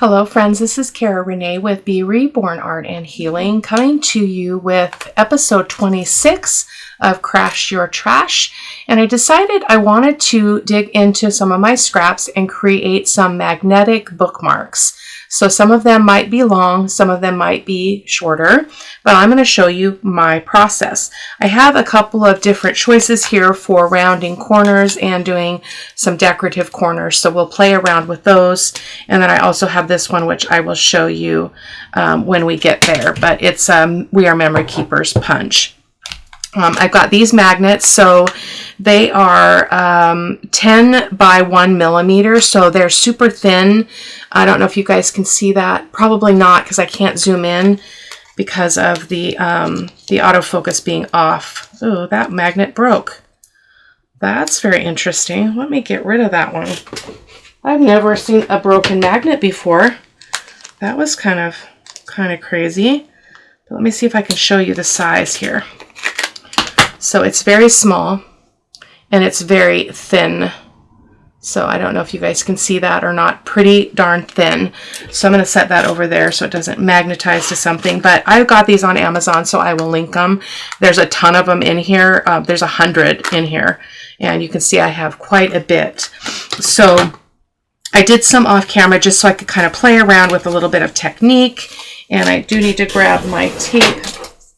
Hello friends, this is Cara-Renee with B.Reborn Art and Healing, coming to you with episode 26 of Crash Your Trash. And I decided I wanted to dig into some of my scraps and create some magnetic bookmarks. So some of them might be long, some of them might be shorter, but I'm going to show you my process. I have a couple of different choices here for rounding corners and doing some decorative corners, so we'll play around with those. And then I also have this one, which I will show you when we get there, but it's We Are Memory Keepers Punch. I've got these magnets, so they are 10 by 1 millimeter, so they're super thin. I don't know if you guys can see that. Probably not, because I can't zoom in because of the autofocus being off. Oh, that magnet broke. That's very interesting. Let me get rid of that one. I've never seen a broken magnet before. That was kind of crazy. But let me see if I can show you the size here. So it's very small and it's very thin. So I don't know if you guys can see that or not. Pretty darn thin. So I'm going to set that over there so it doesn't magnetize to something. But I've got these on Amazon, so I will link them. There's a ton of them in here. There's 100 in here. And you can see I have quite a bit. So I did some off camera just so I could kind of play around with a little bit of technique. And I do need to grab my tape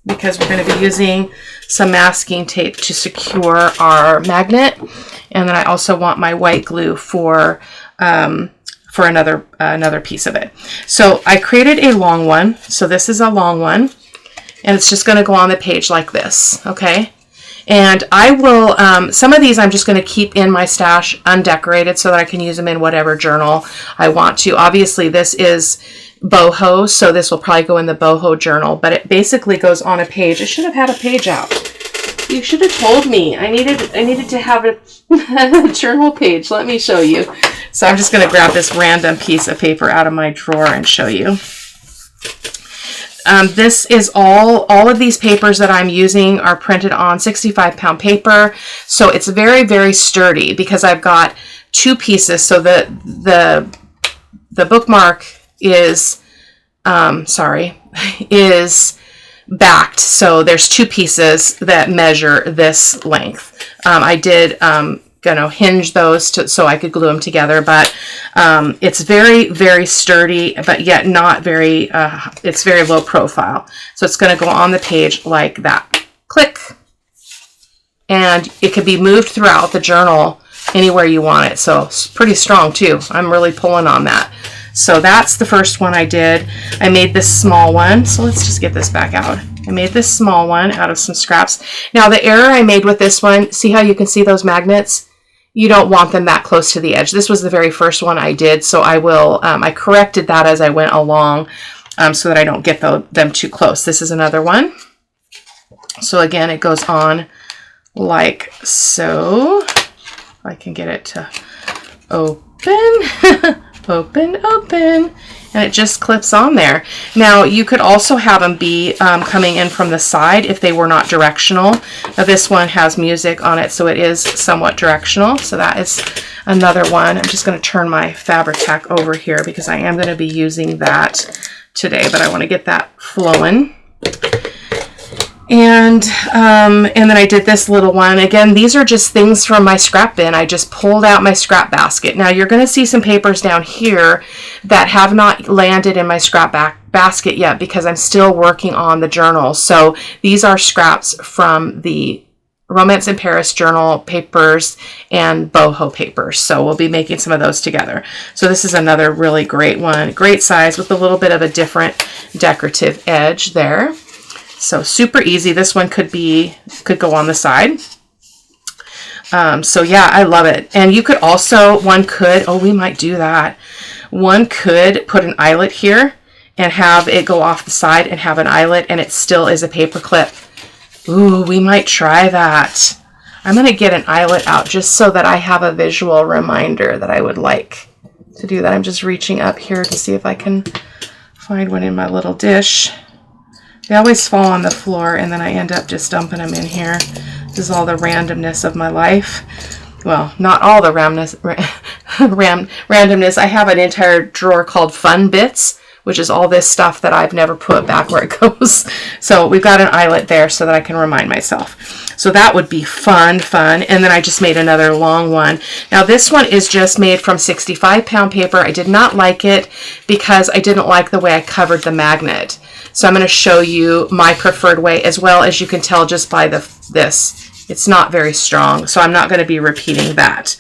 because we're going to be using some masking tape to secure our magnet. And then I also want my white glue for another piece of it. So I created a long one. So this is a long one, and it's just going to go on the page like this. Okay. And I will, some of these I'm just going to keep in my stash undecorated so that I can use them in whatever journal I want to. Obviously this is boho, so this will probably go in the boho journal, but it basically goes on a page. I should have had a page out. You should have told me. I needed to have a journal page. Let me show you. So I'm just going to grab this random piece of paper out of my drawer and show you. This is all of these papers that I'm using are printed on 65-pound paper. So it's very, very sturdy because I've got two pieces. So the bookmark is, is backed. So there's two pieces that measure this length. I did, hinge those so I could glue them together, but it's very, very sturdy, but yet not very, it's very low profile. So it's going to go on the page like that. Click. And it can be moved throughout the journal anywhere you want it. So it's pretty strong too. I'm really pulling on that. So that's the first one I did. I made this small one. So let's just get this back out. I made this small one out of some scraps. Now the error I made with this one, see how you can see those magnets? You don't want them that close to the edge. This was the very first one I did. So I will, I corrected that as I went along so that I don't get them too close. This is another one. So again, it goes on like so. If I can get it to open. open, and it just clips on there. Now you could also have them be coming in from the side if they were not directional. Now this one has music on it, so it is somewhat directional. So that is another one. I'm just going to turn my Fabri-Tac over here because I am going to be using that today, but I want to get that flowing. And then I did this little one. Again, these are just things from my scrap bin. I just pulled out my scrap basket. Now you're going to see some papers down here that have not landed in my scrap basket yet because I'm still working on the journal. So these are scraps from the Romance in Paris journal papers and boho papers. So we'll be making some of those together. So this is another really great one. Great size with a little bit of a different decorative edge there. So super easy. This one could go on the side. So yeah, I love it. And you could also, we might do that. One could put an eyelet here and have it go off the side and have an eyelet, and it still is a paper clip. Ooh, we might try that. I'm going to get an eyelet out just so that I have a visual reminder that I would like to do that. I'm just reaching up here to see if I can find one in my little dish. They always fall on the floor, and then I end up just dumping them in here. This is all the randomness of my life. Well, not all the randomness, I have an entire drawer called Fun Bits, which is all this stuff that I've never put back where it goes. So we've got an eyelet there so that I can remind myself. So that would be fun. And then I just made another long one. Now this one is just made from 65-pound paper. I did not like it because I didn't like the way I covered the magnet. So I'm going to show you my preferred way, as well as you can tell just by this. It's not very strong, so I'm not going to be repeating that.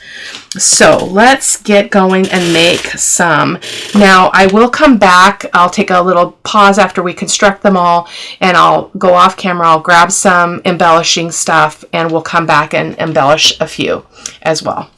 So let's get going and make some. Now I will come back. I'll take a little pause after we construct them all, and I'll go off camera. I'll grab some embellishing stuff, and we'll come back and embellish a few as well.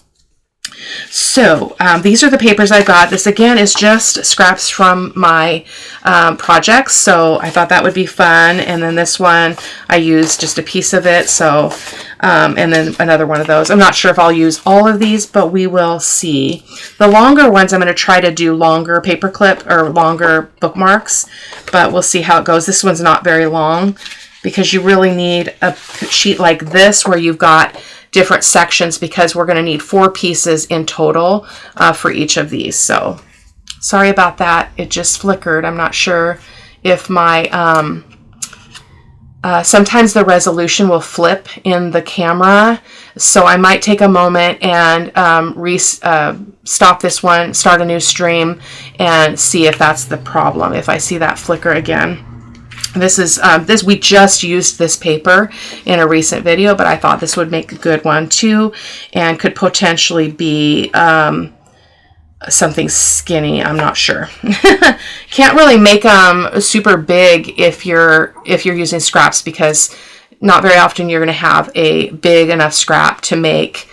So these are the papers I got. This again is just scraps from my projects, so I thought that would be fun. And then this one I used just a piece of it, so and then another one of those. I'm not sure if I'll use all of these, but we will see. The longer ones I'm going to try to do longer paper clip or longer bookmarks, but we'll see how it goes. This one's not very long because you really need a sheet like this where you've got different sections, because we're going to need 4 pieces in total for each of these. So sorry about that. It just flickered. I'm not sure if my sometimes the resolution will flip in the camera, so I might take a moment and stop this one, start a new stream, and see if that's the problem, if I see that flicker again. This is we just used this paper in a recent video, but I thought this would make a good one too, and could potentially be something skinny. I'm not sure. Can't really make them super big if you're using scraps, because not very often you're going to have a big enough scrap to make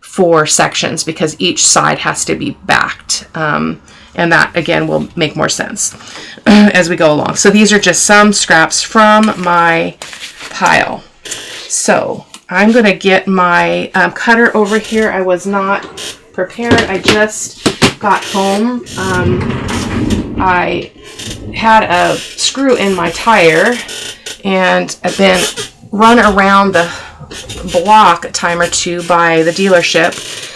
4 sections, because each side has to be backed. And that, again, will make more sense as we go along. So these are just some scraps from my pile. So I'm going to get my cutter over here. I was not prepared. I just got home. I had a screw in my tire, and I've been run around the block a time or two by the dealership.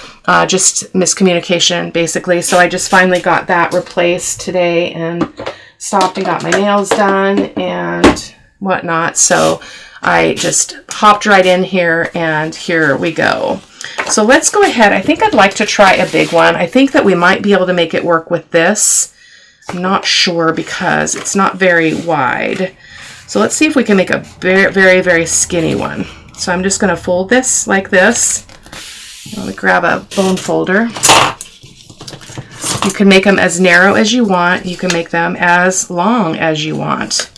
Just miscommunication, basically. So I just finally got that replaced today and stopped and got my nails done and whatnot. So I just hopped right in here, and here we go. So let's go ahead. I think I'd like to try a big one. I think that we might be able to make it work with this. I'm not sure because it's not very wide. So let's see if we can make a very, very, very skinny one. So I'm just going to fold this like this. Let me grab a bone folder. You can make them as narrow as you want. You can make them as long as you want.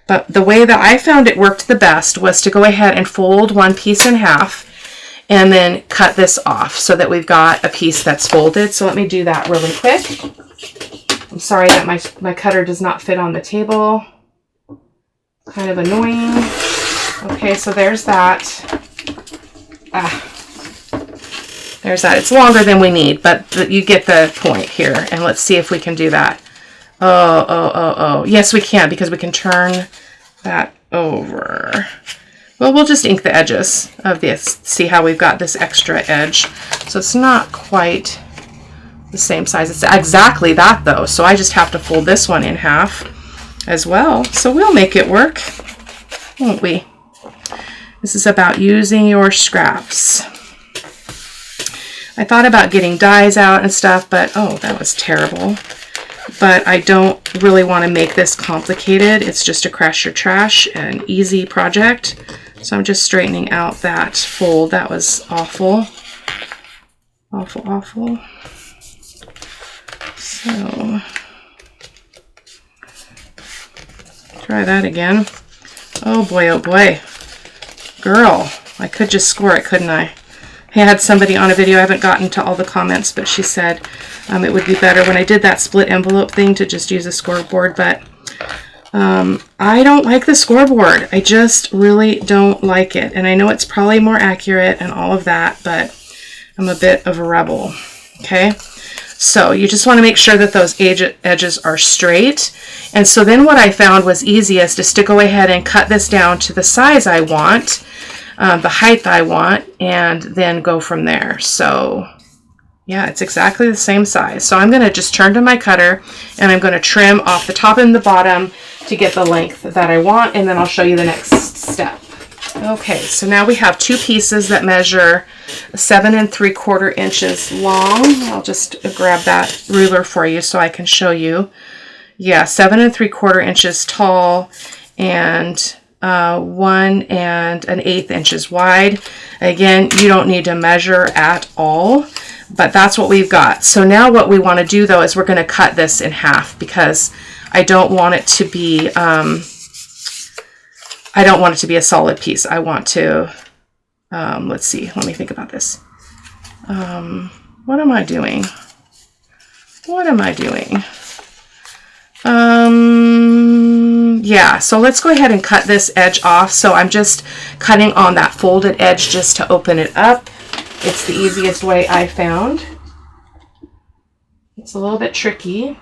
But the way that I found it worked the best was to go ahead and fold one piece in half and then cut this off so that we've got a piece that's folded. So let me do that really quick. I'm sorry that my cutter does not fit on the table. Kind of annoying. Okay, so there's that. There's that. It's longer than we need, but you get the point here. And let's see if we can do that. Oh. Yes, we can, because we can turn that over. Well, we'll just ink the edges of this. See how we've got this extra edge. So it's not quite the same size. It's exactly that, though. So I just have to fold this one in half as well. So we'll make it work, won't we? This is about using your scraps. I thought about getting dies out and stuff, but oh, that was terrible. But I don't really want to make this complicated. It's just a crash your trash, an easy project. So I'm just straightening out that fold. That was awful. Awful. So try that again. Oh boy. Girl, I could just score it, couldn't I? I had somebody on a video, I haven't gotten to all the comments, but she said it would be better when I did that split envelope thing to just use a scoreboard, but I don't like the scoreboard. I just really don't like it. And I know it's probably more accurate and all of that, but I'm a bit of a rebel, okay? So you just want to make sure that those edges are straight. And so then what I found was easiest is to go ahead and cut this down to the size I want, the height I want, and then go from there. So Yeah, it's exactly the same size. So I'm going to just turn to my cutter and I'm going to trim off the top and the bottom to get the length that I want, and then I'll show you the next step. Okay, so now we have two pieces that measure 7 3/4 inches long. I'll just grab that ruler for you so I can show you. Yeah, 7 3/4 inches tall and 1 1/8 inches wide. Again, you don't need to measure at all, but that's what we've got. So now what we want to do though is we're going to cut this in half because I don't want it to be a solid piece. I want to, let's see, let me think about this. What am I doing? Yeah, so let's go ahead and cut this edge off. So I'm just cutting on that folded edge just to open it up. It's the easiest way I found. It's a little bit tricky.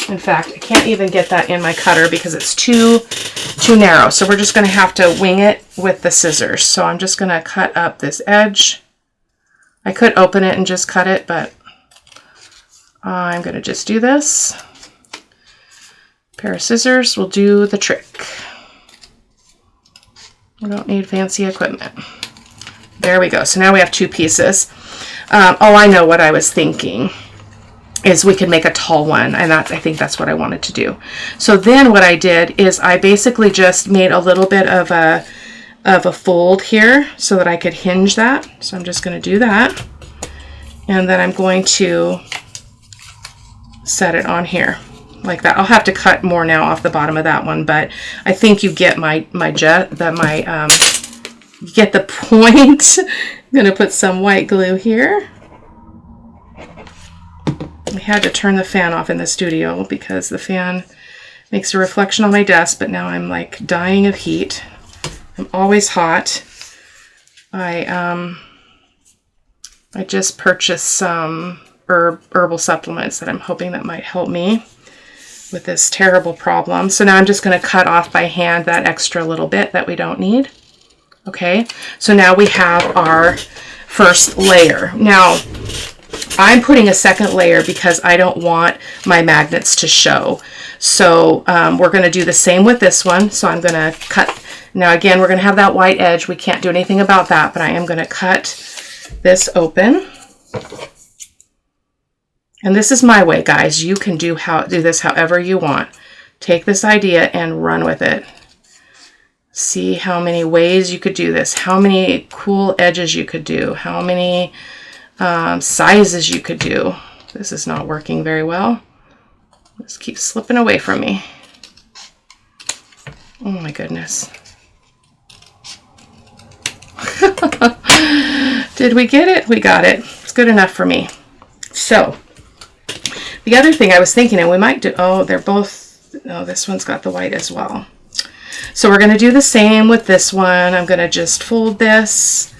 In fact, I can't even get that in my cutter because it's too narrow. So we're just going to have to wing it with the scissors. So I'm just going to cut up this edge. I could open it and just cut it, but I'm going to just do this. A pair of scissors will do the trick. We don't need fancy equipment. There we go. So now we have two pieces. Oh, I know what I was thinking is we could make a tall one, and I think that's what I wanted to do. So then what I did is I basically just made a little bit of a fold here so that I could hinge that. So I'm just going to do that, and then I'm going to set it on here like that. I'll have to cut more now off the bottom of that one, but I think you get you get the point. I'm going to put some white glue here. I had to turn the fan off in the studio because the fan makes a reflection on my desk, but now I'm like dying of heat. I'm always hot. I just purchased some herbal supplements that I'm hoping that might help me with this terrible problem. So now I'm just going to cut off by hand that extra little bit that we don't need. Okay, so now we have our first layer. Now I'm putting a second layer because I don't want my magnets to show. So we're going to do the same with this one. So I'm going to cut. Now again, we're going to have that white edge. We can't do anything about that, but I am going to cut this open. And this is my way, guys. You can do this however you want. Take this idea and run with it. See how many ways you could do this, how many cool edges you could do, how many sizes you could do. This is not working very well. This keeps slipping away from me. Oh my goodness. Did we get it? We got it. It's good enough for me. So the other thing I was thinking, and we might do, oh, they're both, no, this one's got the white as well. So we're going to do the same with this one. I'm going to just fold this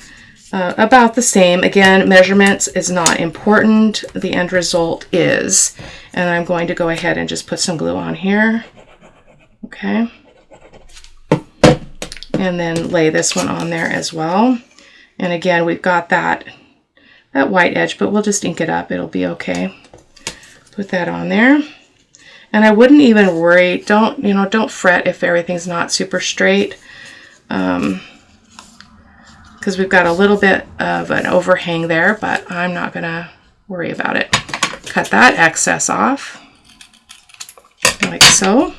about the same. Again, measurements is not important. The end result is. And I'm going to go ahead and just put some glue on here. Okay. And then lay this one on there as well. And again, we've got that white edge, but we'll just ink it up. It'll be okay. Put that on there. And I wouldn't even worry, don't fret if everything's not super straight, because we've got a little bit of an overhang there, but I'm not gonna worry about it. Cut that excess off, like so.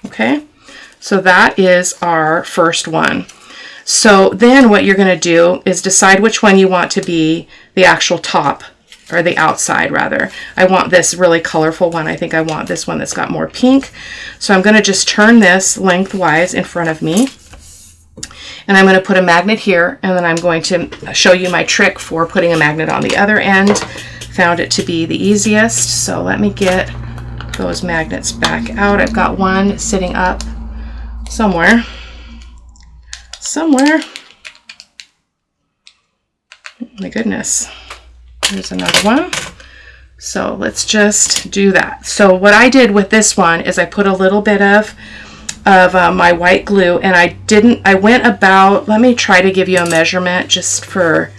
Okay, so that is our first one. So then what you're gonna do is decide which one you want to be the actual top, or the outside rather. I want this really colorful one. I think I want this one that's got more pink. So I'm going to just turn this lengthwise in front of me. And I'm going to put a magnet here, and then I'm going to show you my trick for putting a magnet on the other end. Found it to be the easiest. So let me get those magnets back out. I've got one sitting up somewhere. Oh my goodness. Here's another one. So let's just do that. So what I did with this one is I put a little bit of of my white glue, and I went about, let me try to give you a measurement just for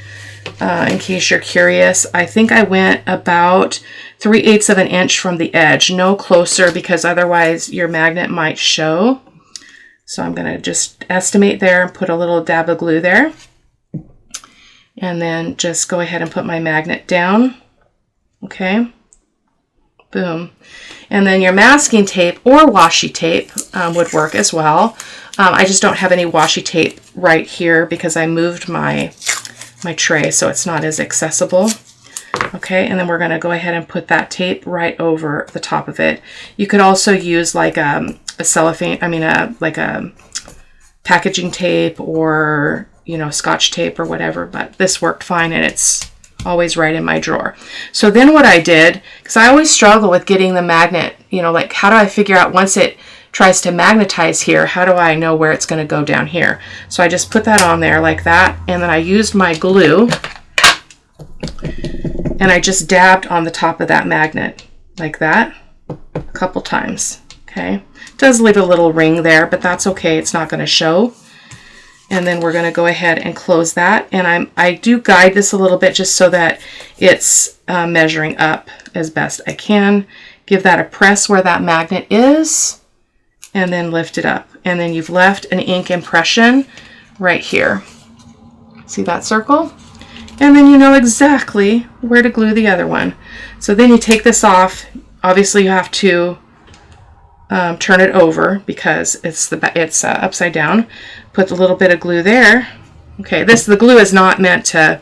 in case you're curious. I think I went about 3/8 of an inch from the edge, no closer, because otherwise your magnet might show. So I'm going to just estimate there and put a little dab of glue there. And then just go ahead and put my magnet down. Okay. Boom. And then your masking tape or washi tape would work as well. I just don't have any washi tape right here because I moved my tray, so it's not as accessible. Okay, and then we're going to go ahead and put that tape right over the top of it. You could also use like a cellophane, like a packaging tape, or, you know, Scotch tape or whatever, but this worked fine, and it's always right in my drawer. So then what I did, because I always struggle with getting the magnet, you know, like how do I figure out once it tries to magnetize here, how do I know where it's going to go down here? So I just put that on there like that, and then I used my glue and I just dabbed on the top of that magnet like that a couple times. Okay, it does leave a little ring there, but that's okay, it's not going to show. And then we're going to go ahead and close that, and I do guide this a little bit just so that it's measuring up as best I can. Give that a press where that magnet is, and then lift it up, and then you've left an ink impression right here. See that circle? And then you know exactly where to glue the other one. So then you take this off. Obviously you have to turn it over because it's upside down. Put a little bit of glue there. Okay, the glue is not meant to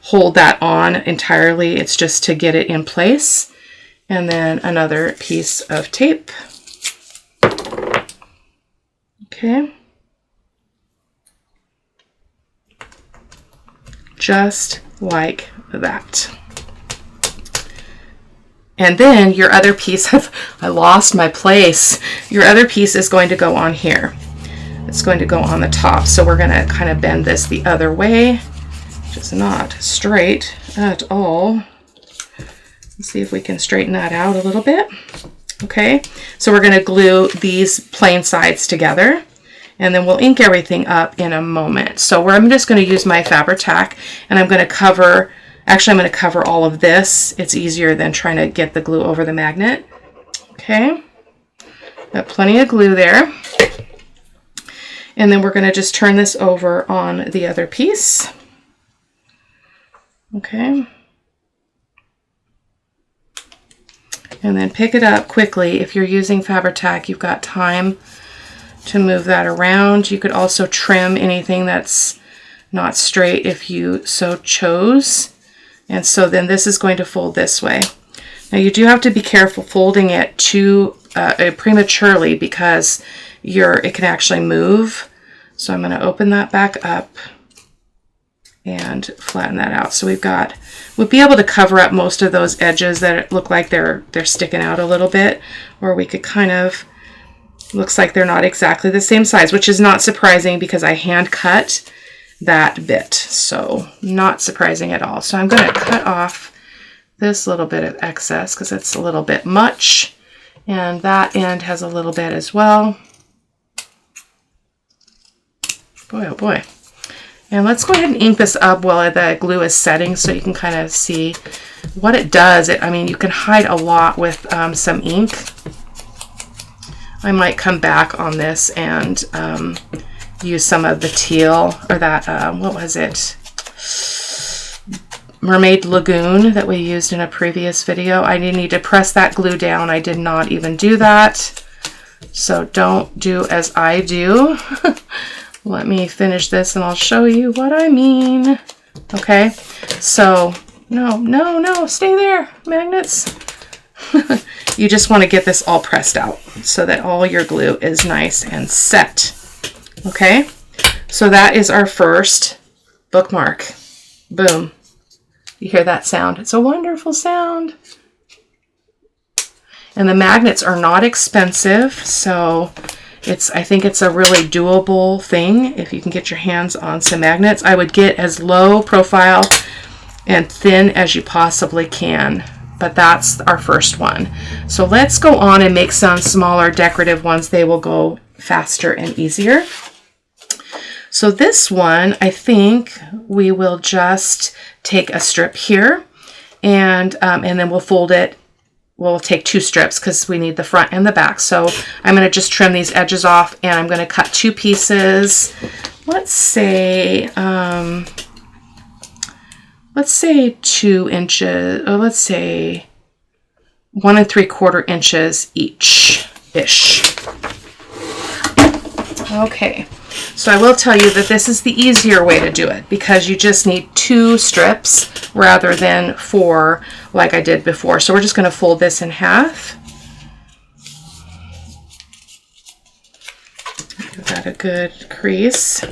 hold that on entirely. It's just to get it in place. And then another piece of tape. Okay. Just like that. And then your other piece of, I lost my place. Your other piece is going to go on here. It's going to go on the top. So we're going to kind of bend this the other way, which is not straight at all. Let's see if we can straighten that out a little bit. Okay, so we're going to glue these plain sides together, and then we'll ink everything up in a moment. So I'm just going to use my Fabri-Tac, and I'm going to cover, actually I'm going to cover all of this. It's easier than trying to get the glue over the magnet. Okay, got plenty of glue there. And then we're going to just turn this over on the other piece. Okay. And then pick it up quickly. If you're using Fabri-Tac, you've got time to move that around. You could also trim anything that's not straight if you so chose. And so then this is going to fold this way. Now you do have to be careful folding it too prematurely because it can actually move. So I'm going to open that back up and flatten that out. So we'll be able to cover up most of those edges that look like they're sticking out a little bit, or we could kind of, looks like they're not exactly the same size, which is not surprising because I hand cut that bit. So not surprising at all. So I'm going to cut off this little bit of excess because it's a little bit much, and that end has a little bit as well. Boy, oh boy. And let's go ahead and ink this up while the glue is setting so you can kind of see what it does. I mean, you can hide a lot with some ink. I might come back on this and use some of the teal, or that, what was it? Mermaid Lagoon that we used in a previous video. I need to press that glue down. I did not even do that. So don't do as I do. Let me finish this and I'll show you what I mean. Okay, so no, stay there, magnets. You just want to get this all pressed out so that all your glue is nice and set. Okay, so that is our first bookmark. Boom. You hear that sound? It's a wonderful sound. And the magnets are not expensive, so I think it's a really doable thing if you can get your hands on some magnets. I would get as low profile and thin as you possibly can, but that's our first one. So let's go on and make some smaller decorative ones. They will go faster and easier. So this one, I think we will just take a strip here and then we'll fold it. We'll take 2 strips because we need the front and the back. So I'm going to just trim these edges off and I'm going to cut 2 pieces. Let's say 2 inches, or let's say 1 3/4 inches each-ish. Okay, so I will tell you that this is the easier way to do it because you just need 2 strips rather than 4 like I did before. So we're just going to fold this in half. Give that a good crease.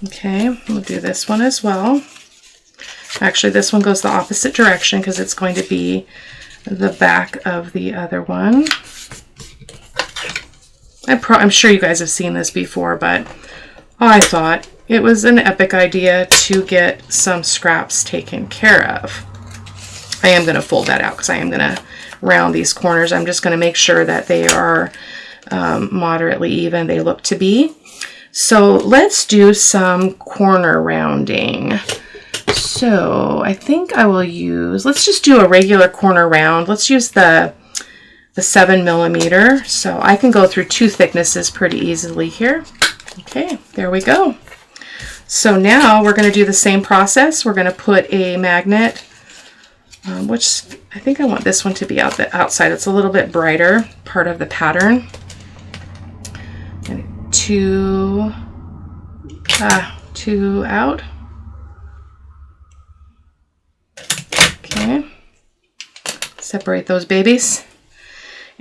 Okay, we'll do this one as well. Actually, this one goes the opposite direction because it's going to be the back of the other one. I'm sure you guys have seen this before, but I thought it was an epic idea to get some scraps taken care of. I am going to fold that out because I am going to round these corners. I'm just going to make sure that they are moderately even. They look to be. So let's do some corner rounding. So I think I will use, let's just do a regular corner round. Let's use the 7mm. So I can go through 2 thicknesses pretty easily here. Okay, there we go. So now we're going to do the same process. We're going to put a magnet, which I think I want this one to be out the outside. It's a little bit brighter part of the pattern. And 2 out. Okay, separate those babies.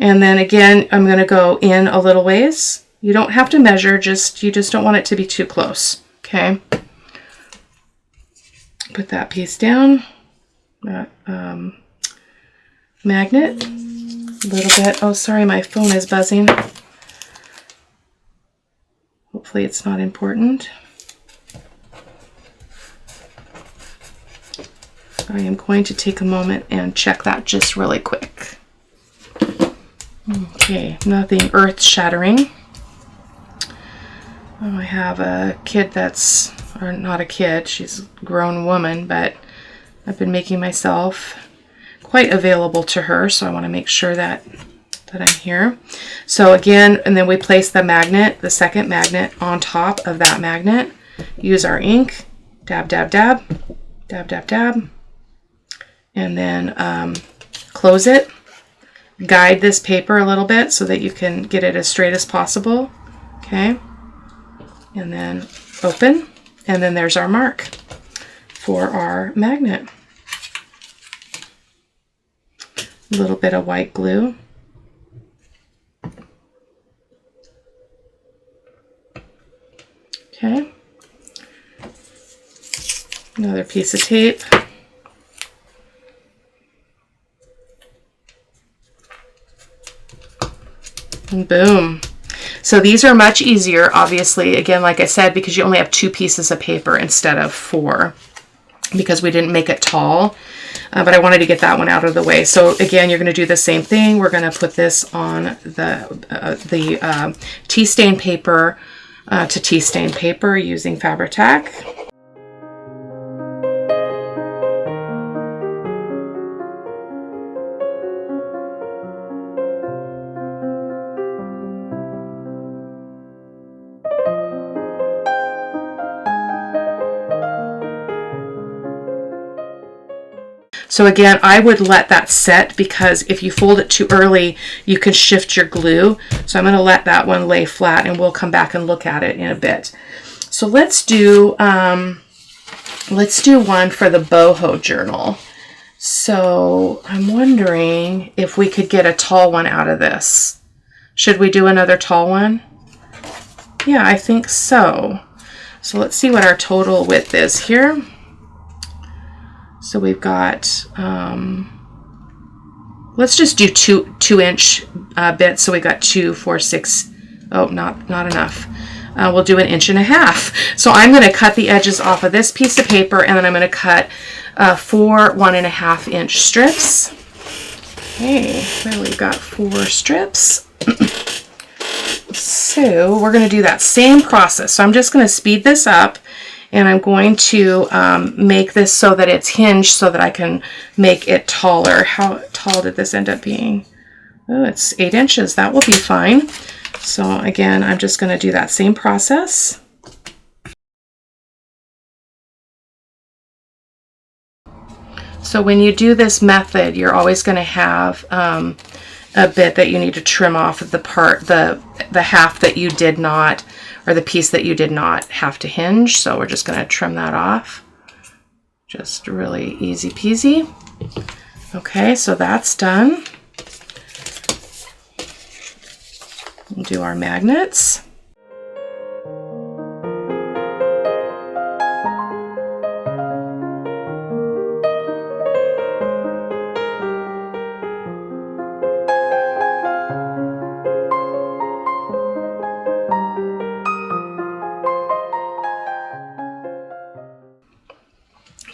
And then again, I'm going to go in a little ways. You don't have to measure, you just don't want it to be too close. Okay. Put that piece down. That magnet. A little bit. Oh, sorry, my phone is buzzing. Hopefully it's not important. I am going to take a moment and check that just really quick. Okay, nothing earth-shattering. Oh, I have a kid that's, or not a kid, she's a grown woman, but I've been making myself quite available to her, so I want to make sure that I'm here. So again, and then we place the magnet, the second magnet, on top of that magnet. Use our ink, dab, dab, dab, dab, dab, dab, and then close it. Guide this paper a little bit so that you can get it as straight as possible. Okay, and then open, and then there's our mark for our magnet. A little bit of white glue. Okay, another piece of tape. And boom. So these are much easier, obviously, again, like I said, because you only have 2 pieces of paper instead of 4, because we didn't make it tall. But I wanted to get that one out of the way. So again, you're going to do the same thing. We're going to put this on the tea stain paper to tea stain paper using Fabri-Tac. So again, I would let that set because if you fold it too early, you can shift your glue. So I'm going to let that one lay flat and we'll come back and look at it in a bit. So let's do one for the boho journal. So I'm wondering if we could get a tall one out of this. Should we do another tall one? Yeah, I think so. So let's see what our total width is here. So we've got, let's just do 2-inch bits. So we got 2, 4, 6. Oh, not enough. We'll do 1.5 inches. So I'm going to cut the edges off of this piece of paper, and then I'm going to cut 4 1.5-inch strips. Okay, there we've got 4 strips. So we're going to do that same process. So I'm just going to speed this up, and I'm going to make this so that it's hinged so that I can make it taller. How tall did this end up being? Oh, it's 8 inches. That will be fine. So again, I'm just going to do that same process. So when you do this method, you're always going to have a bit that you need to trim off of the part, the half that you did not, or the piece that you did not have to hinge. So we're just going to trim that off. Just really easy peasy. Okay, so that's done. We'll do our magnets.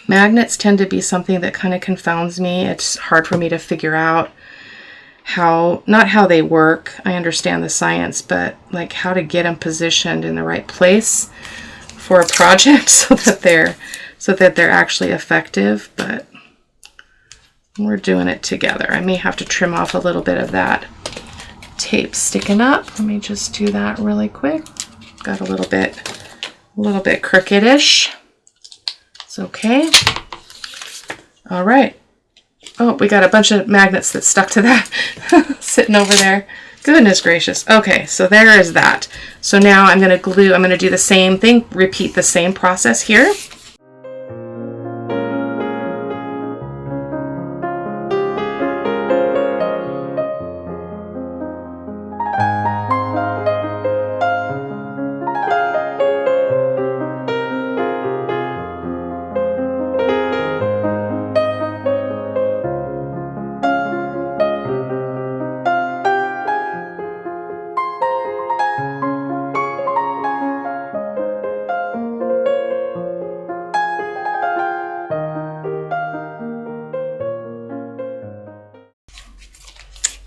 Magnets tend to be something that kind of confounds me. It's hard for me to figure out how, not how they work. I understand the science, but like how to get them positioned in the right place for a project so that they're actually effective. But we're doing it together. I may have to trim off a little bit of that tape sticking up. Let me just do that really quick. Got a little bit crooked-ish. It's okay. All right. Oh, we got a bunch of magnets that stuck to that sitting over there. Goodness gracious. Okay, so there is that. So now I'm going to do the same thing, repeat the same process here.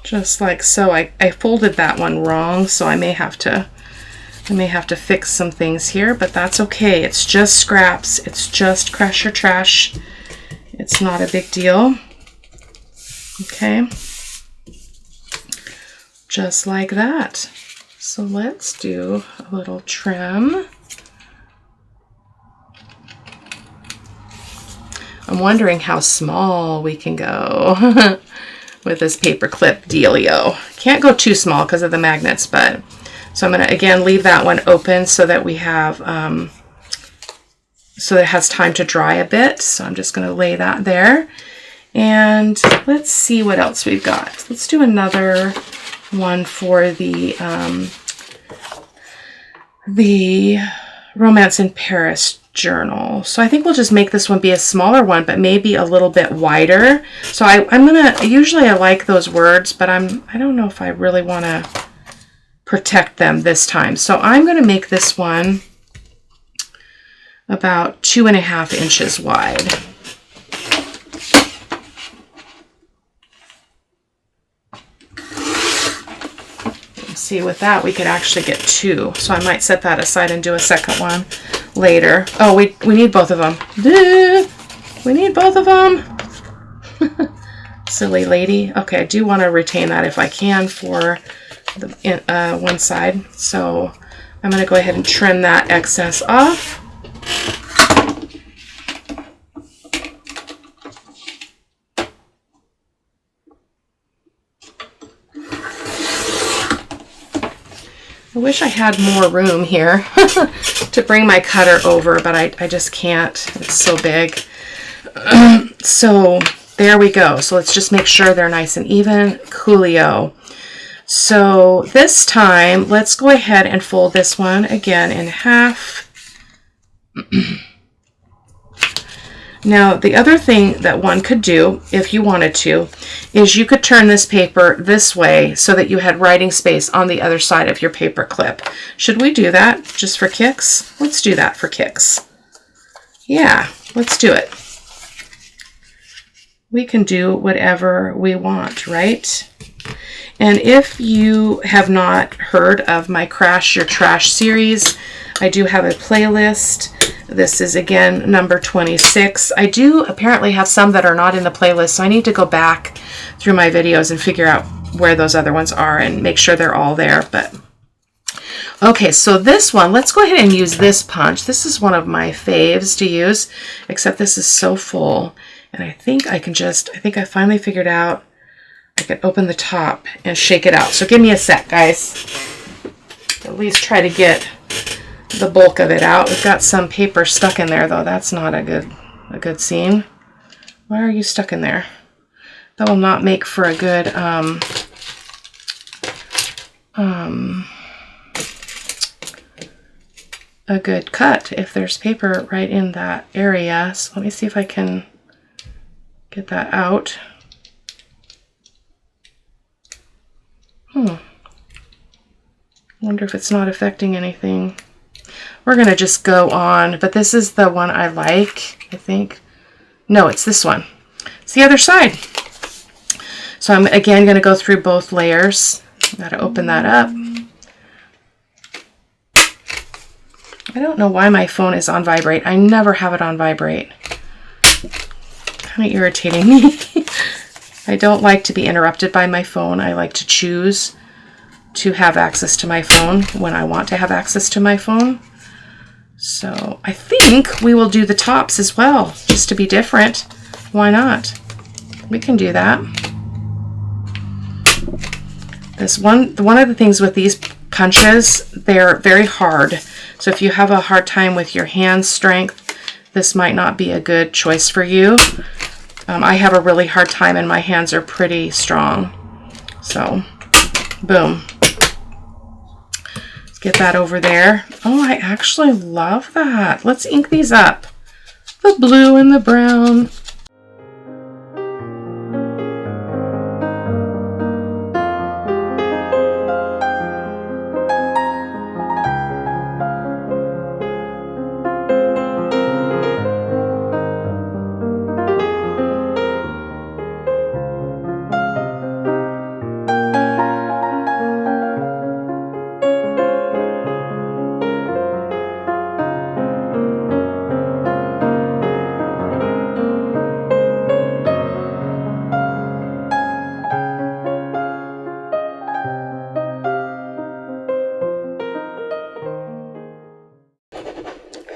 Just like so. I folded that one wrong, so I may have to fix some things here, but that's okay. It's just scraps. It's just Crash Your Trash. It's not a big deal. Okay. Just like that. So let's do a little trim. I'm wondering how small we can go with this paper clip dealio. Can't go too small because of the magnets, but so I'm going to again leave that one open so that we have so that it has time to dry a bit. So I'm just going to lay that there, and let's see what else we've got. Let's do another one for the Romance in Paris journal. So I think we'll just make this one be a smaller one, but maybe a little bit wider. So usually I like those words, but I don't know if I really want to protect them this time. So I'm going to make this one about 2.5 inches wide. See, with that we could actually get 2, so I might set that aside and do a second one later. Oh, we need both of them. We need both of them. Silly lady. Okay, I do want to retain that if I can for the one side, so I'm going to go ahead and trim that excess off. I wish I had more room here to bring my cutter over, but I just can't. It's so big. So there we go. So let's just make sure they're nice and even. Coolio. So this time, let's go ahead and fold this one again in half. Now, the other thing that one could do, if you wanted to, is you could turn this paper this way so that you had writing space on the other side of your paper clip. Should we do that just for kicks? Let's do that for kicks. Yeah, let's do it. We can do whatever we want, right? And if you have not heard of my Crash Your Trash series, I do have a playlist. This is again number 26. I do apparently have some that are not in the playlist, so I need to go back through my videos and figure out where those other ones are and make sure they're all there. But okay, so this one, let's go ahead and use this punch. This is one of my faves to use, except this is so full. And I think I finally figured out I can open the top and shake it out. So give me a sec, guys. At least try to get the bulk of it out. We've got some paper stuck in there, though. That's not a good scene. Why are you stuck in there? That will not make for a good cut if there's paper right in that area. So let me see if I can get that out. Wonder if it's not affecting anything. We're gonna just go on, but this is the one I like, I think. No, it's this one. It's the other side. So I'm again gonna go through both layers. Gotta open that up. I don't know why my phone is on vibrate. I never have it on vibrate. Kind of irritating me. I don't like to be interrupted by my phone. I like to choose to have access to my phone when I want to have access to my phone. So I think we will do the tops as well, just to be different. Why not? We can do that. One of the things with these punches, they're very hard. So if you have a hard time with your hand strength, this might not be a good choice for you. I have a really hard time and my hands are pretty strong. So, boom. Let's get that over there. Oh, I actually love that. Let's ink these up. The blue and the brown.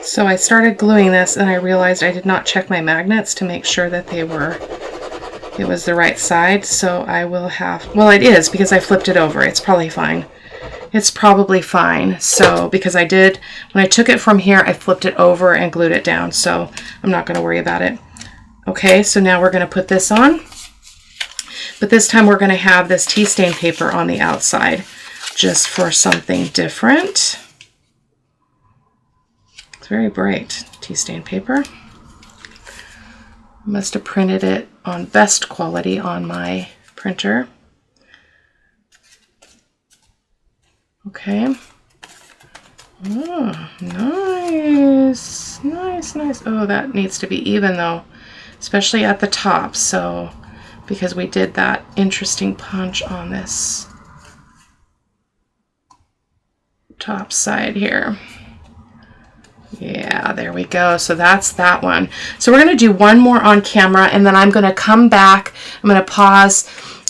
So I started gluing this and I realized I did not check my magnets to make sure that it was the right side. So I will have, well, it is because I flipped it over. It's probably fine. It's probably fine. So because I did, when I took it from here, I flipped it over and glued it down. So I'm not going to worry about it. Okay, so now we're going to put this on. But this time we're going to have this tea stain paper on the outside just for something different. It's very bright, tea stain paper. Must have printed it on best quality on my printer. Okay. Oh, nice, nice, nice. Oh, that needs to be even though, especially at the top. So, because we did that interesting punch on this top side here. Yeah, there we go. So that's that one. So we're going to do one more on camera and then I'm going to come back. I'm going to pause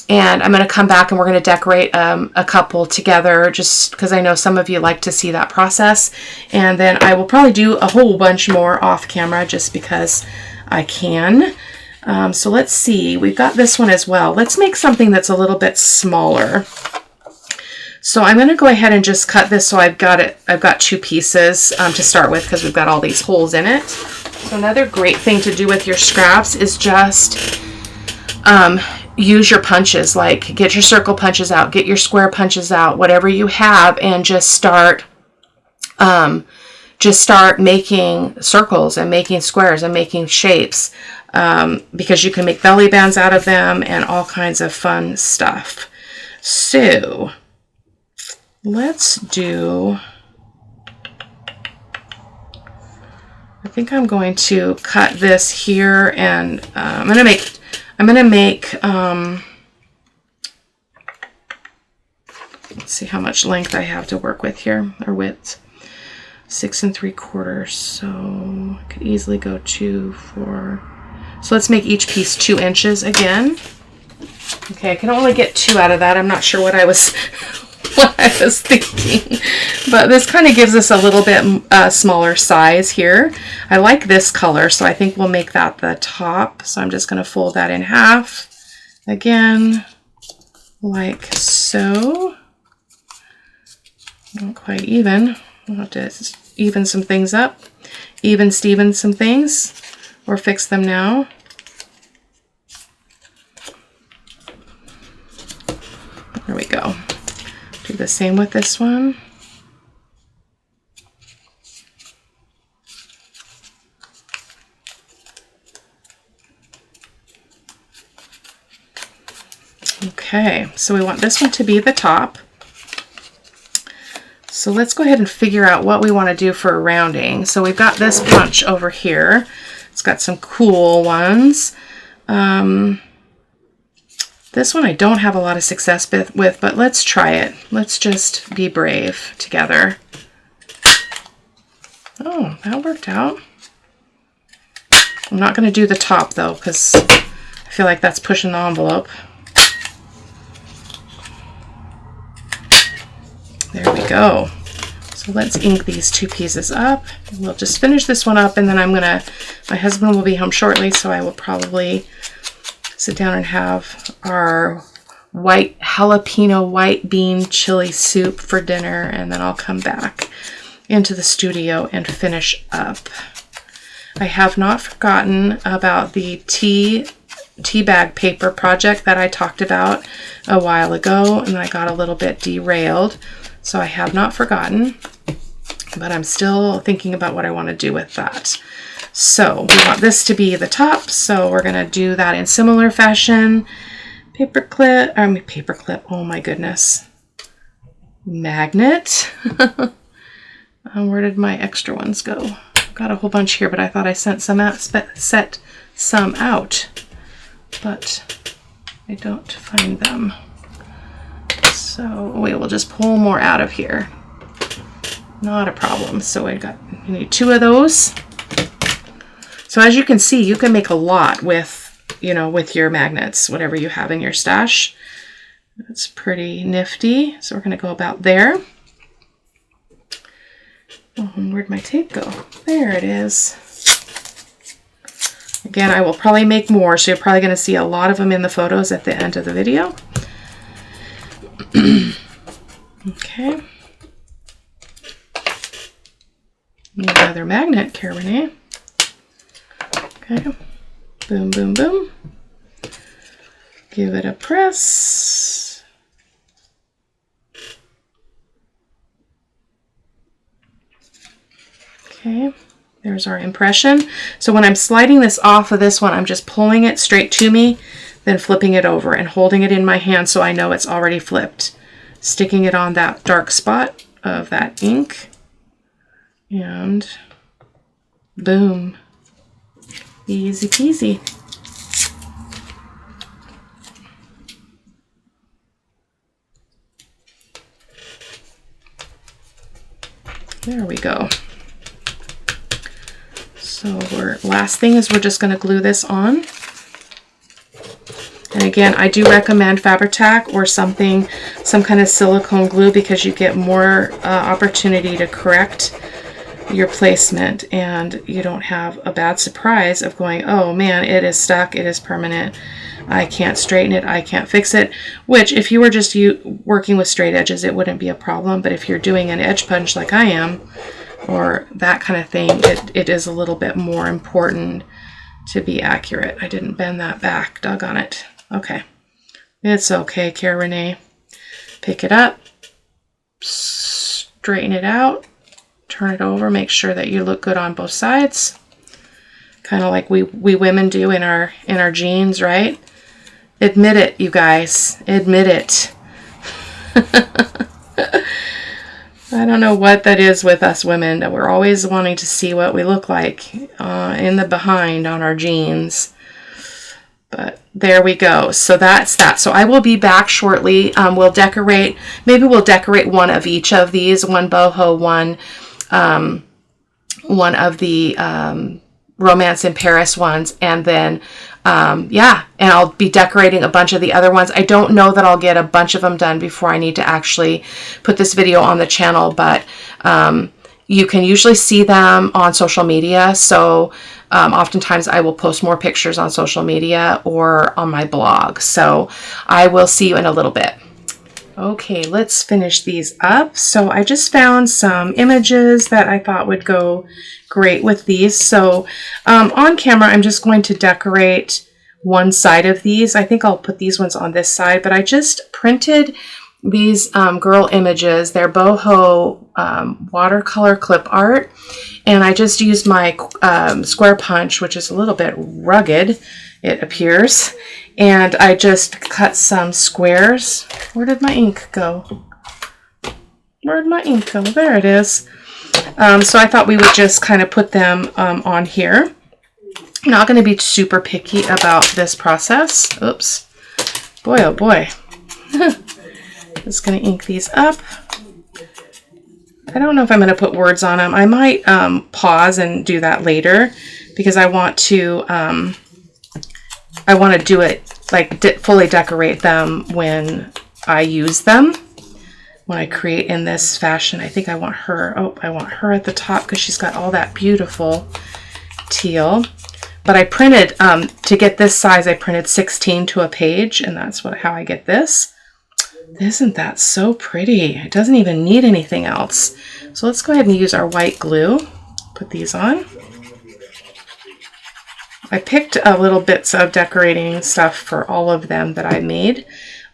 and I'm going to come back and we're going to decorate a couple together just because I know some of you like to see that process. And then I will probably do a whole bunch more off camera just because I can. So let's see. We've got this one as well. Let's make something that's a little bit smaller. So I'm going to go ahead and just cut this so I've got two pieces to start with because we've got all these holes in it. So another great thing to do with your scraps is just use your punches, like get your circle punches out, get your square punches out, whatever you have, and just start making circles and making squares and making shapes because you can make belly bands out of them and all kinds of fun stuff. So let's do, I think I'm going to cut this here and I'm going to make Let's see how much length I have to work with here, or width. 6 3/4, so I could easily go 2, 4. So let's make each piece 2 inches again. Okay, I can only get 2 out of that. I'm not sure what I was thinking, but this kind of gives us a little bit smaller size here. I like this color, so I think we'll make that the top. So I'm just going to fold that in half again, like so. Not quite even. We'll have to even some things up, Steven some things, or fix them now. There we go. Do the same with this one. Okay, so we want this one to be the top. So let's go ahead and figure out what we want to do for a rounding. So we've got this bunch over here. It's got some cool ones. This one I don't have a lot of success with, but let's try it. Let's just be brave together. Oh, that worked out. I'm not going to do the top though, because I feel like that's pushing the envelope. There we go. So let's ink these 2 pieces up. We'll just finish this one up, and then my husband will be home shortly, so I will probably sit down and have our white jalapeno white bean chili soup for dinner, and then I'll come back into the studio and finish up. I have not forgotten about the tea bag paper project that I talked about a while ago, and I got a little bit derailed. So I have not forgotten, but I'm still thinking about what I want to do with that. So we want this to be the top, so we're going to do that in similar fashion. Paper clip, oh my goodness. Magnet. Where did my extra ones go? I've got a whole bunch here, but I thought I sent some out, set some out, but I don't find them. So we will just pull more out of here. Not a problem. So you need 2 of those. So as you can see, you can make a lot with, with your magnets, whatever you have in your stash. That's pretty nifty. So we're going to go about there. Oh, and where'd my tape go? There it is. Again, I will probably make more, so you're probably going to see a lot of them in the photos at the end of the video. Okay. Another magnet, Cara-Renee. Okay. Boom, boom, boom. Give it a press. Okay. There's our impression. So when I'm sliding this off of this one, I'm just pulling it straight to me, then flipping it over and holding it in my hand so I know it's already flipped. Sticking it on that dark spot of that ink, and boom. Easy peasy. There we go. So last thing is we're just going to glue this on. And again, I do recommend Fabri-Tac or some kind of silicone glue, because you get more opportunity to correct your placement, and you don't have a bad surprise of going, oh man, it is stuck, it is permanent, I can't straighten it, I can't fix it. Which, if you were just working with straight edges, it wouldn't be a problem, but if you're doing an edge punch like I am, or that kind of thing, it is a little bit more important to be accurate. I didn't bend that back, doggone it. Okay, it's okay, Cara-Renee. Pick it up, straighten it out, turn it over, make sure that you look good on both sides. Kind of like we women do in our jeans, right? Admit it, you guys. Admit it. I don't know what that is with us women, that we're always wanting to see what we look like in the behind on our jeans. But there we go. So that's that. So I will be back shortly. We'll decorate, maybe we'll decorate one of each of these, one boho, one of the Romance in Paris ones, and then yeah, and I'll be decorating a bunch of the other ones. I don't know that I'll get a bunch of them done before I need to actually put this video on the channel, but you can usually see them on social media. So oftentimes I will post more pictures on social media or on my blog. So I will see you in a little bit. Okay, let's finish these up. So I just found some images that I thought would go great with these. So on camera, I'm just going to decorate one side of these. I think I'll put these ones on this side, but I just printed these girl images. They're boho watercolor clip art. And I just used my square punch, which is a little bit rugged, it appears. And I just cut some squares. Where did my ink go? Where'd my ink go? There it is. So I thought we would just kind of put them on here. I'm not going to be super picky about this process. Oops. Boy, oh boy. Just going to ink these up. I don't know if I'm going to put words on them. I might pause and do that later because I want to do it like fully decorate them when I use them. When I create in this fashion, I think I want her. Oh, I want her at the top because she's got all that beautiful teal. But I printed, to get this size, I printed 16 to a page, and that's how I get this. Isn't that so pretty? It doesn't even need anything else. So let's go ahead and use our white glue. Put these on. I picked little bits of decorating stuff for all of them that I made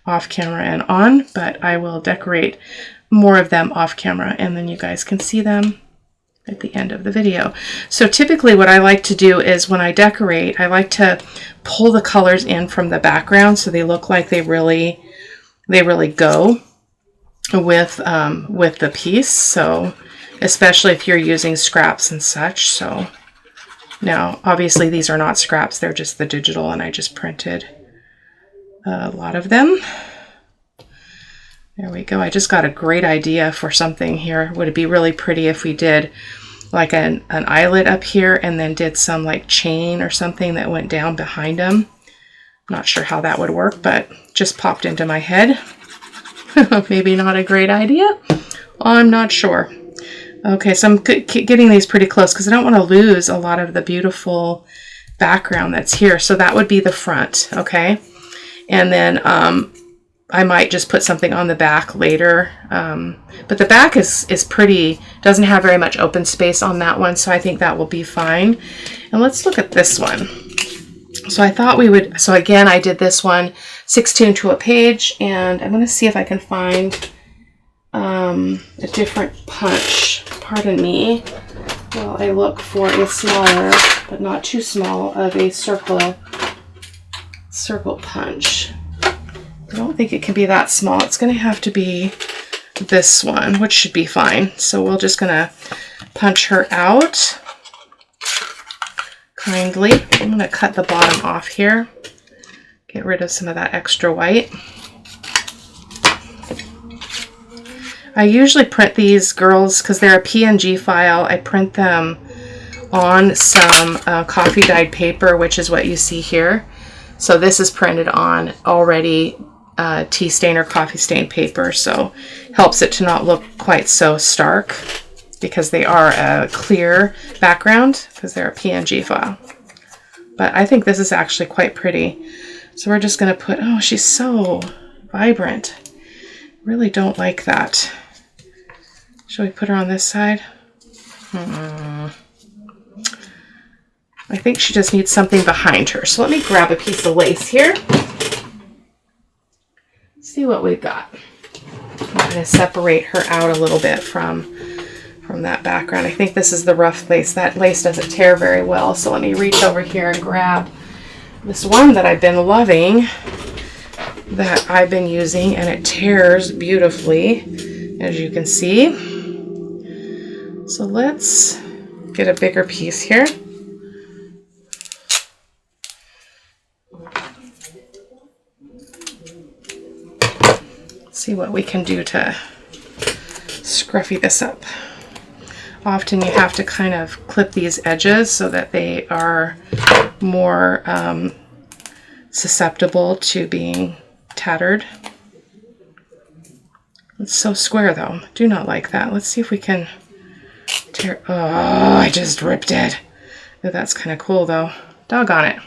off camera and on, but I will decorate more of them off camera and then you guys can see them at the end of the video. So typically what I like to do is when I decorate, I like to pull the colors in from the background so they look like they really go with the piece. So especially if you're using scraps and such. So now obviously these are not scraps, they're just the digital, and I just printed a lot of them. There we go. I just got a great idea for something here. Would it be really pretty if we did like an eyelet up here and then did some like chain or something that went down behind them? I'm not sure how that would work, but just popped into my head. Maybe not a great idea. I'm not sure. Okay, so I'm getting these pretty close because I don't want to lose a lot of the beautiful background that's here. So that would be the front, okay? And then I might just put something on the back later. But the back is pretty, doesn't have very much open space on that one, so I think that will be fine. And let's look at this one. So I thought we would, so again, I did this one 16 to a page, and I'm going to see if I can find a different punch. Pardon me. Well, I look for a smaller, but not too small, of a circle punch. I don't think it can be that small. It's going to have to be this one, which should be fine. So we're just going to punch her out kindly. I'm going to cut the bottom off here. Get rid of some of that extra white. I usually print these girls because they're a PNG file. I print them on some coffee dyed paper, which is what you see here. So this is printed on already tea stain or coffee stain paper, so helps it to not look quite so stark because they are a clear background because they're a PNG file. But I think this is actually quite pretty. So we're just going to put, oh, she's so vibrant. Really don't like that. Shall we put her on this side? I think she just needs something behind her. So let me grab a piece of lace here. See what we've got. I'm going to separate her out a little bit from that background. I think this is the rough lace. That lace doesn't tear very well. So let me reach over here and grab this one that I've been loving, that I've been using, and it tears beautifully, as you can see. So let's get a bigger piece here. see what we can do to scruffy this up. Often you have to kind of clip these edges so that they are more susceptible to being tattered. It's so square though. Do not like that. Let's see if we can tear. Oh, I just ripped it. Oh, that's kind of cool though. Doggone it.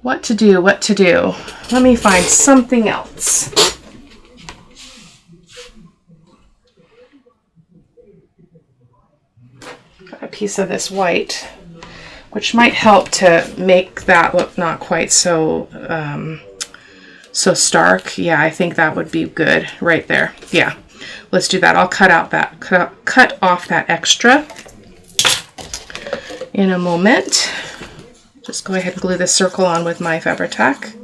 What to do, what to do. Let me find something else. Got a piece of this white, which might help to make that look not quite so so stark. Yeah, I think that would be good right there. Yeah, let's do that. I'll cut out that cut off that extra in a moment. Just go ahead and glue this circle on with my Fabri-Tac.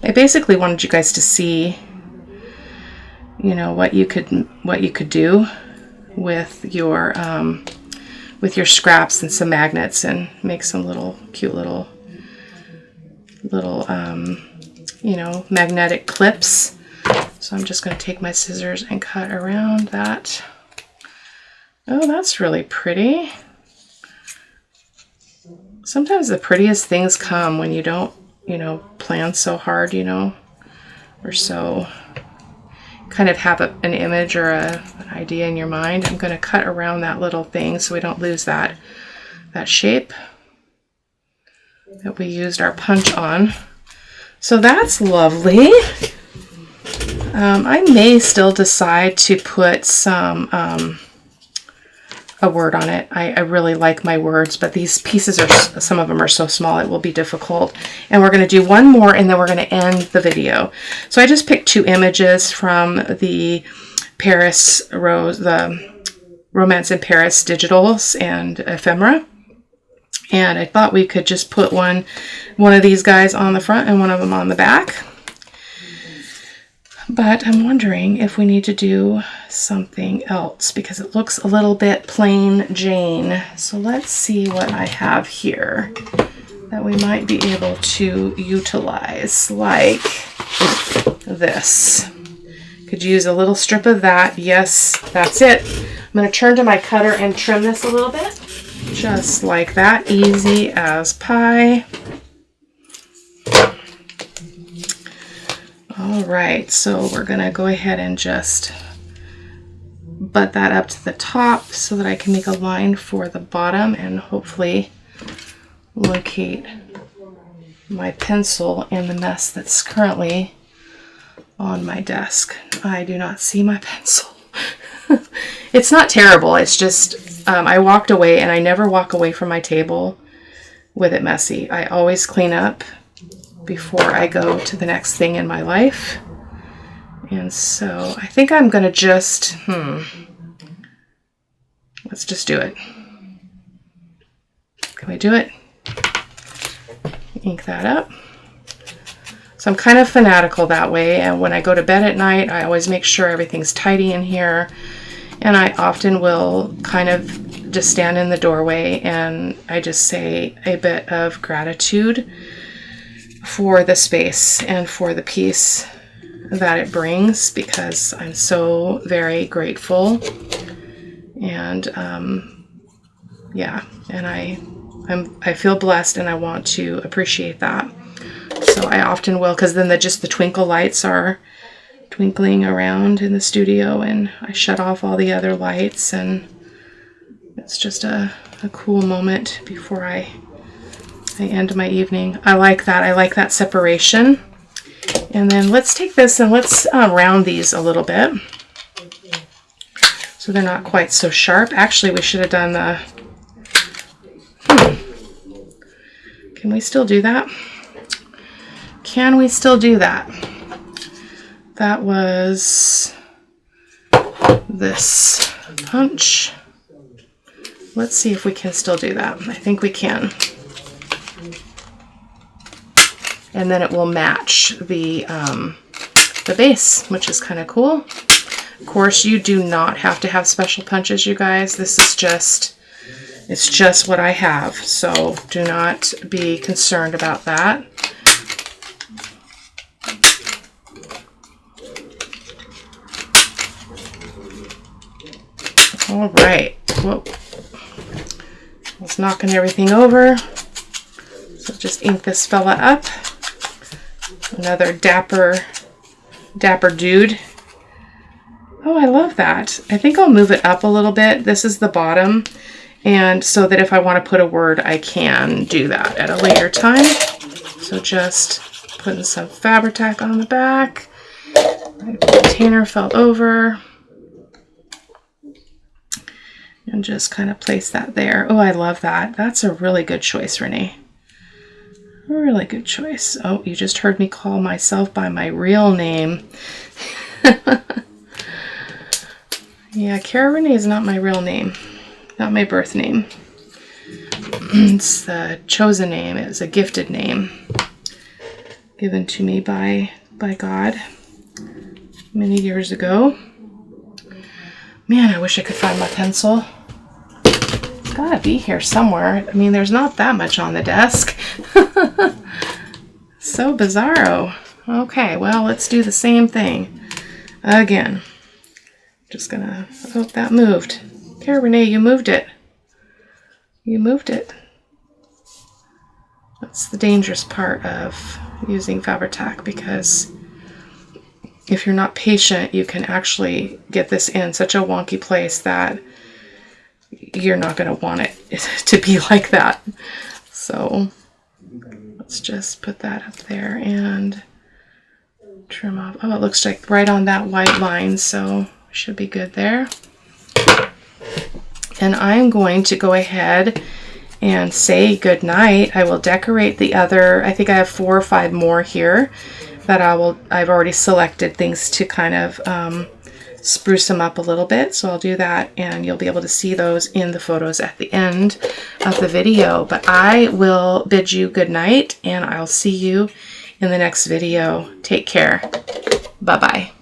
I basically wanted you guys to see, you know, what you could do with your scraps and some magnets and make some little cute little you know, magnetic clips. So I'm just going to take my scissors and cut around that. Oh, that's really pretty. Sometimes the prettiest things come when you don't, you know, plan so hard, you know, or so kind of have an image or an idea in your mind. I'm going to cut around that little thing so we don't lose that shape that we used our punch on. So that's lovely. I may still decide to put some a word on it. I really like my words, but these pieces are, some of them are so small it will be difficult. And we're going to do one more and then we're going to end the video. So I just picked 2 images from the Paris Rose, the Romance in Paris digitals and ephemera. And I thought we could just put one of these guys on the front and one of them on the back. But I'm wondering if we need to do something else because it looks a little bit plain Jane. So let's see what I have here that we might be able to utilize, like this. Could use a little strip of that. Yes, that's it. I'm going to turn to my cutter and trim this a little bit. Just like that. Easy as pie. All right, so we're going to go ahead and just butt that up to the top so that I can make a line for the bottom and hopefully locate my pencil in the mess that's currently on my desk. I do not see my pencil. It's not terrible. It's just I walked away, and I never walk away from my table with it messy. I always clean up before I go to the next thing in my life. And so I think I'm going to just, let's just do it. Can we do it? Ink that up. So I'm kind of fanatical that way, and when I go to bed at night, I always make sure everything's tidy in here. And I often will kind of just stand in the doorway and I just say a bit of gratitude for the space and for the peace that it brings, because I'm so very grateful. And yeah, and I feel blessed and I want to appreciate that. So I often will, because then just the twinkle lights are twinkling around in the studio, and I shut off all the other lights, and it's just a cool moment before I end my evening. I like that. I like that separation. And then let's take this and let's round these a little bit so they're not quite so sharp. Actually, we should have done the... Can we still do that? Can we still do that? That was this punch. Let's see if we can still do that. I think we can. And then it will match the base, which is kind of cool. Of course, you do not have to have special punches, you guys. This is just It's just what I have, so do not be concerned about that. All right. Whoa. I was knocking everything over. So just ink this fella up. Another dapper dude. Oh, I love that. I think I'll move it up a little bit. This is the bottom. And so that if I want to put a word, I can do that at a later time. So just putting some Fabri-Tac on the back. My container fell over. And just kind of place that there. Oh, I love that. That's a really good choice, Renee. Really good choice. Oh, you just heard me call myself by my real name. Yeah, Cara-Renee is not my real name. Not my birth name. It's the chosen name. It's a gifted name given to me by God many years ago. Man, I wish I could find my pencil. It's gotta be here somewhere. I mean, there's not that much on the desk. So bizarro. Okay, well, let's do the same thing again. Just gonna, oh, that moved. Cara-Renee, you moved it. You moved it. That's the dangerous part of using Fabri-Tac, because if you're not patient, you can actually get this in such a wonky place that you're not going to want it to be like that. So let's just put that up there and trim off. Oh, it looks like right on that white line, so should be good there. And I'm going to go ahead and say good night. I will decorate the other, I think I have 4 or 5 more here that I've already selected things to kind of spruce them up a little bit. So I'll do that, and you'll be able to see those in the photos at the end of the video. But I will bid you good night, and I'll see you in the next video. Take care. Bye-bye.